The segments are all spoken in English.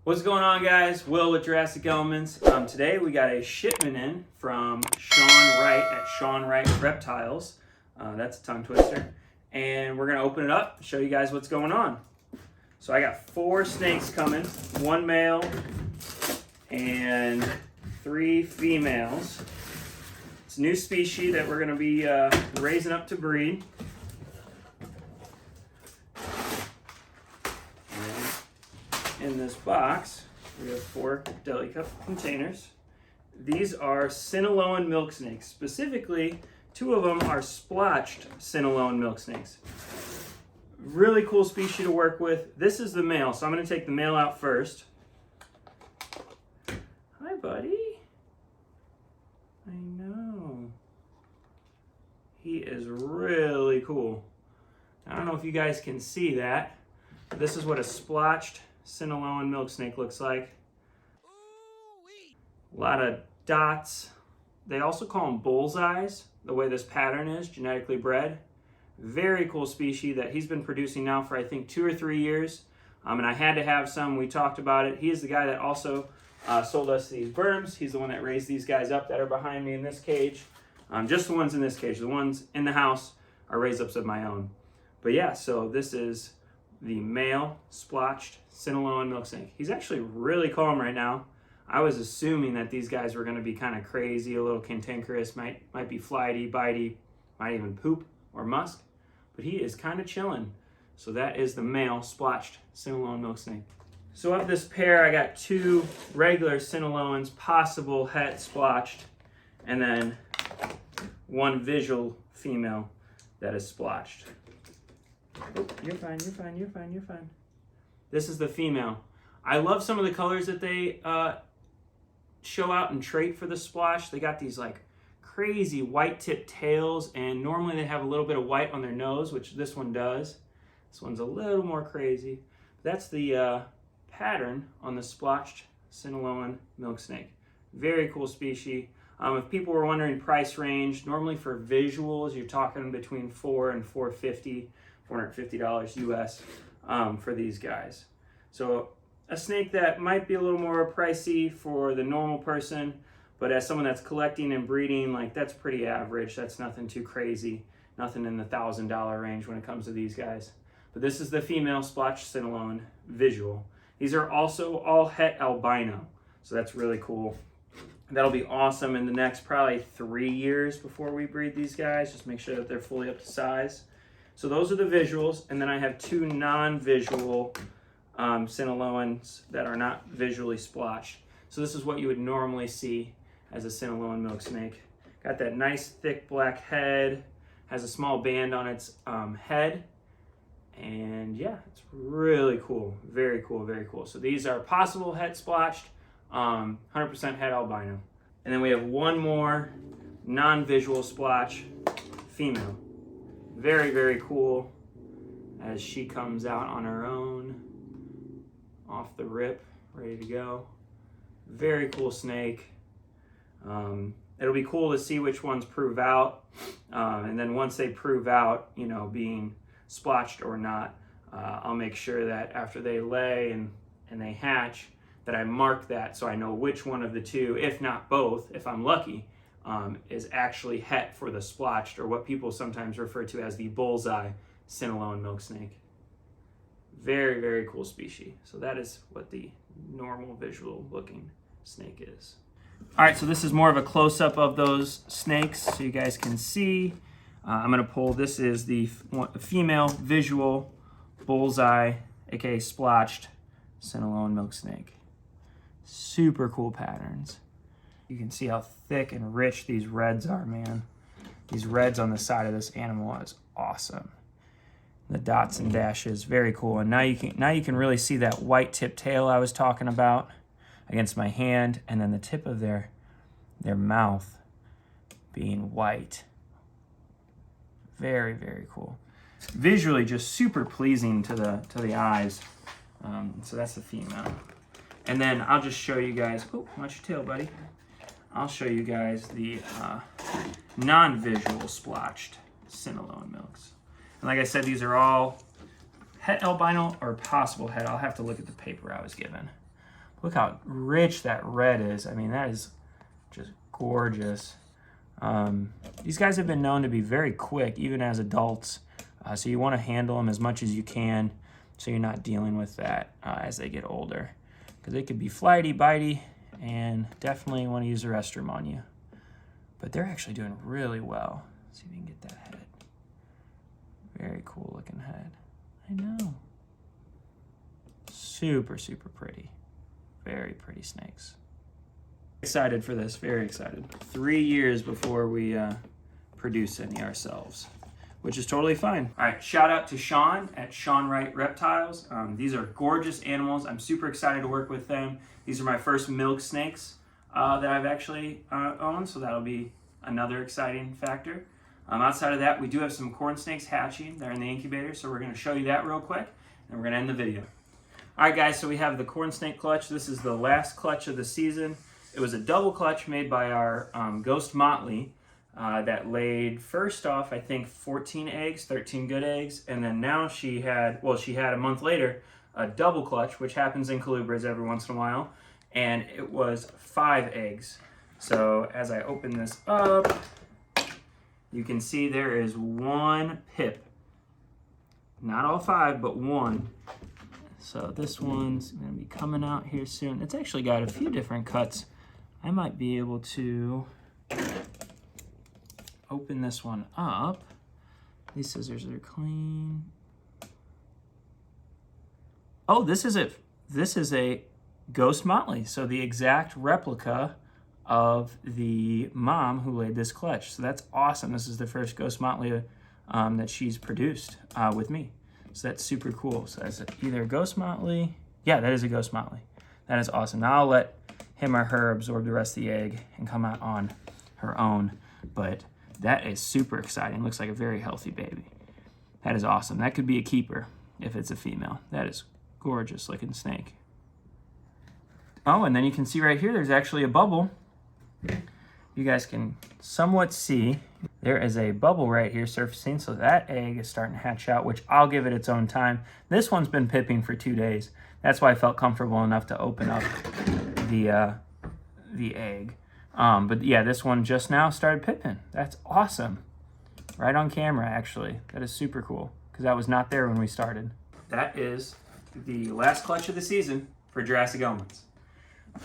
What's going on, guys? Will with Jurassic Elements. Today we got a shipment in from Shawn Wright at Shawn Wright Reptiles. That's a tongue twister. And we're going to open it up and show you guys what's going on. So I got 4 snakes coming, 1 male and 3 females. It's a new species that we're going to be raising up to breed. In this box, we have 4 deli cup containers. These are Sinaloan milk snakes. Specifically, 2 of them are splotched Sinaloan milk snakes. Really cool species to work with. This is the male, so I'm going to take the male out first. Hi, buddy. I know. He is really cool. I don't know if you guys can see that, but this is what a splotched Sinaloan milk snake looks like. A lot of dots. They also call them bullseyes, the way this pattern is, genetically bred. Very cool species that he's been producing now for I think 2 or 3 years. And I had to have some. We talked about it. He is the guy that also sold us these berms. He's the one that raised these guys up that are behind me in this cage. Just the ones in this cage. The ones in the house are raised ups of my own. But yeah, so this is the male splotched Sinaloan milk snake. He's actually really calm right now. I was assuming that these guys were going to be kind of crazy, a little cantankerous, might be flighty, bitey, might even poop or musk, but he is kind of chilling. So that is the male splotched Sinaloan milk snake. So of this pair, I got 2 regular Sinaloans, possible het splotched, and then 1 visual female that is splotched. Oh, you're fine, you're fine, you're fine, you're fine. This is the female. I love some of the colors that they show out in trait for the splotch. They got these like crazy white tipped tails, and normally they have a little bit of white on their nose, which this one does. This one's a little more crazy. That's the pattern on the splotched Sinaloan milk snake. Very cool species. If people were wondering price range, normally for visuals, you're talking between $400 and $450 US for these guys. So a snake that might be a little more pricey for the normal person, but as someone that's collecting and breeding, like that's pretty average. That's nothing too crazy, nothing in the $1,000 range when it comes to these guys. But this is the female splotched Sinaloan visual. These are also all het albino, so that's really cool. That'll be awesome in the next probably 3 years before we breed these guys. Just make sure that they're fully up to size. So those are the visuals, and then I have 2 non-visual Sinaloans that are not visually splotched. So this is what you would normally see as a Sinaloan milk snake. Got that nice thick black head, has a small band on its head, and yeah, it's really cool. Very cool, very cool. So these are possible het splotched, 100% het albino. And then we have 1 more non-visual splotch female. Very, very cool as she comes out on her own, off the rip, ready to go. Very cool snake. It'll be cool to see which ones prove out. And then once they prove out, you know, being splotched or not, I'll make sure that after they lay and they hatch, that I mark that so I know which one of the 2, if not both, if I'm lucky, is actually het for the splotched, or what people sometimes refer to as the bullseye Sinaloan milk snake. Very, very cool species. So that is what the normal visual looking snake is. All right, so this is more of a close-up of those snakes so you guys can see. I'm gonna pull, this is the female visual bullseye, aka splotched Sinaloan milk snake. Super cool patterns. You can see how thick and rich these reds are, man. These reds on the side of this animal is awesome. The dots and dashes, very cool. And now you can really see that white tip tail I was talking about against my hand, and then the tip of their mouth being white. Very, very cool. Visually just super pleasing to the eyes. So that's the female. And then I'll just show you guys, oh, watch your tail, buddy. I'll show you guys the non-visual splotched Sinaloan milks. And like I said, these are all het albino or possible het. I'll have to look at the paper I was given. Look how rich that red is. I mean, that is just gorgeous. These guys have been known to be very quick, even as adults. So you want to handle them as much as you can so you're not dealing with that as they get older. Because they could be flighty, bitey, and definitely want to use the restroom on you. But they're actually doing really well. Let's see if we can get that head. Very cool looking head. I know. Super, super pretty. Very pretty snakes. Excited for this, very excited. 3 years before we produce any ourselves, which is totally fine. All right, shout out to Shawn at Shawn Wright Reptiles. These are gorgeous animals. I'm super excited to work with them. These are my first milk snakes that I've actually owned, so that'll be another exciting factor. Outside of that, we do have some corn snakes hatching. They're in the incubator, so we're gonna show you that real quick, and we're gonna end the video. All right, guys, so we have the corn snake clutch. This is the last clutch of the season. It was a double clutch made by our Ghost Motley that laid, first off, I think 14 eggs, 13 good eggs, and then now she had a month later, a double clutch, which happens in colubrids every once in a while, and it was 5 eggs. So as I open this up, you can see there is 1 pip. Not all 5, but 1. So this one's gonna be coming out here soon. It's actually got a few different cuts. I might be able to open this one up. These scissors are clean. Oh, this is it. This is a Ghost Motley. So the exact replica of the mom who laid this clutch. So that's awesome. This is the first Ghost Motley that she's produced with me. So that's super cool. So that's either a Ghost Motley. Yeah, that is a Ghost Motley. That is awesome. Now I'll let him or her absorb the rest of the egg and come out on her own. But that is super exciting. Looks like a very healthy baby. That is awesome. That could be a keeper if it's a female. That is gorgeous looking snake. Oh, and then you can see right here, there's actually a bubble. You guys can somewhat see there is a bubble right here surfacing, so that egg is starting to hatch out, which I'll give it its own time. This one's been pipping for 2 days. That's why I felt comfortable enough to open up the egg. But yeah, this one just now started pipping. That's awesome. Right on camera, actually. That is super cool, because that was not there when we started. That is the last clutch of the season for Jurassic Omens.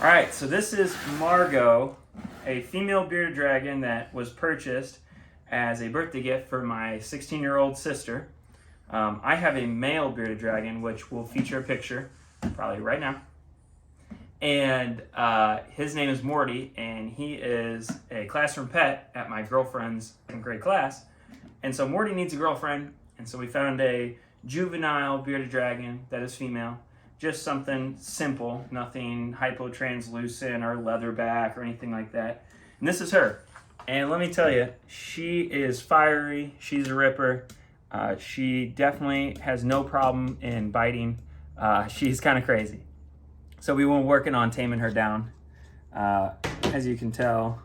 All right, so this is Margo, a female bearded dragon that was purchased as a birthday gift for my 16-year-old sister. I have a male bearded dragon, which will feature a picture probably right now. And his name is Morty, and he is a classroom pet at my girlfriend's grade class. And so Morty needs a girlfriend, and so we found a juvenile bearded dragon that is female. Just something simple, nothing hypotranslucent or leatherback or anything like that. And this is her. And let me tell you, she is fiery. She's a ripper. She definitely has no problem in biting. She's kind of crazy. So we were working on taming her down. As you can tell,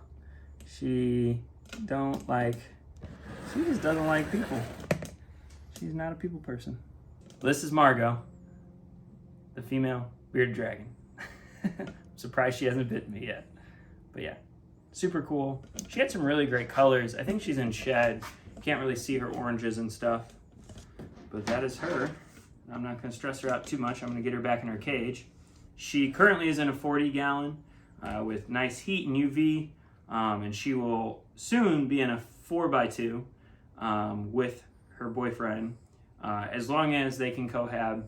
she just doesn't like people. She's not a people person. This is Margo, the female bearded dragon. I'm surprised she hasn't bitten me yet. But yeah, super cool. She had some really great colors. I think she's in shed. Can't really see her oranges and stuff. But that is her. I'm not gonna stress her out too much. I'm gonna get her back in her cage. She currently is in a 40-gallon with nice heat and UV. And she will soon be in a 4x2 with her boyfriend, as long as they can cohab.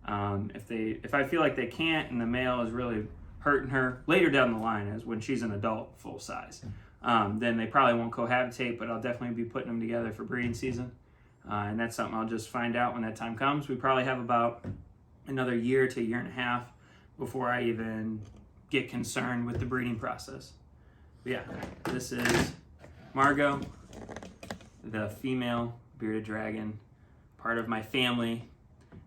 If I feel like they can't and the male is really hurting her later down the line, as when she's an adult full size, then they probably won't cohabitate, but I'll definitely be putting them together for breeding season. And that's something I'll just find out when that time comes. We probably have about another year to a year and a half before I even get concerned with the breeding process. But yeah, this is Margo, the female bearded dragon, part of my family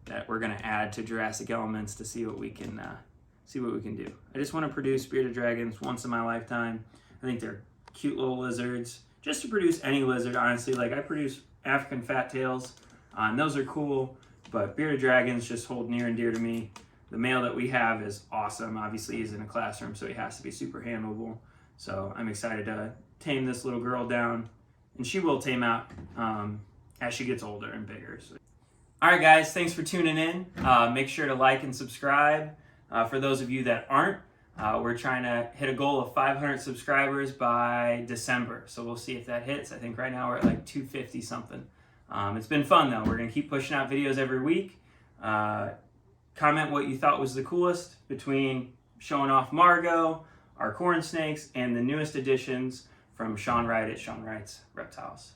that we're gonna add to Jurassic Elements to see what we can do. I just want to produce bearded dragons once in my lifetime. I think they're cute little lizards. Just to produce any lizard, honestly, like I produce African fat tails, and those are cool. But bearded dragons just hold near and dear to me. The male that we have is awesome. Obviously, he's in a classroom, so he has to be super handleable. So I'm excited to tame this little girl down, and she will tame out as she gets older and bigger. So. All right, guys, thanks for tuning in. Make sure to like and subscribe. For those of you that aren't, we're trying to hit a goal of 500 subscribers by December. So we'll see if that hits. I think right now we're at like 250 something. It's been fun though. We're going to keep pushing out videos every week. Comment what you thought was the coolest between showing off Margo, our corn snakes, and the newest additions from Shawn Wright at Shawn Wright's Reptiles.